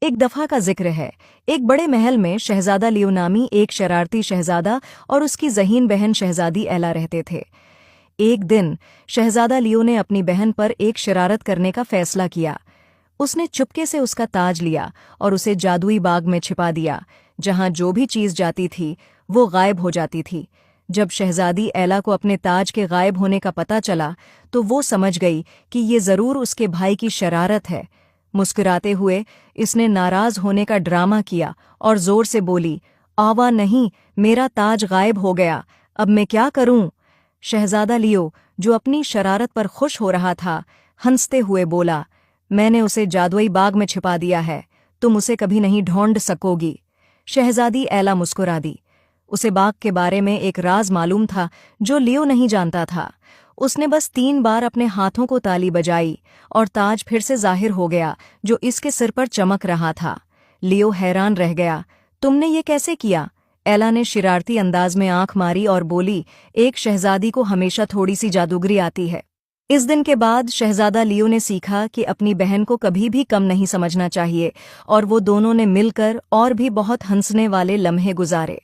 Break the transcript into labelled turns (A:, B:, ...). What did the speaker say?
A: एक दफा का जिक्र है। एक बड़े महल में शहजादा लियो नामी एक शरारती शहजादा और उसकी ज़हीन बहन शहजादी एला रहते थे। एक दिन शहजादा लियो ने अपनी बहन पर एक शरारत करने का फैसला किया। उसने चुपके से उसका ताज लिया और उसे जादुई बाग में छिपा दिया, जहां जो भी चीज जाती थी वो गायब हो जाती थी। जब शहजादी एला को अपने ताज के गायब होने का पता चला तो वो समझ गई कि ये जरूर उसके भाई की शरारत है। मुस्कुराते हुए इसने नाराज होने का ड्रामा किया और जोर से बोली, आवा नहीं, मेरा ताज गायब हो गया, अब मैं क्या करूं? शहजादा लियो, जो अपनी शरारत पर खुश हो रहा था, हंसते हुए बोला, मैंने उसे जादुई बाग में छिपा दिया है, तुम उसे कभी नहीं ढूंढ सकोगी। शहजादी एला मुस्कुरा दी। उसे बाग के बारे में एक राज मालूम था जो लियो नहीं जानता था। उसने बस 3 बार अपने हाथों को ताली बजाई और ताज फिर से जाहिर हो गया, जो इसके सिर पर चमक रहा था। लियो हैरान रह गया, तुमने ये कैसे किया? एला ने शरारती अंदाज में आंख मारी और बोली, एक शहजादी को हमेशा थोड़ी सी जादूगरी आती है। इस दिन के बाद शहजादा लियो ने सीखा कि अपनी बहन को कभी भी कम नहीं समझना चाहिए और वो दोनों ने मिलकर और भी बहुत हंसने वाले लम्हे गुजारे।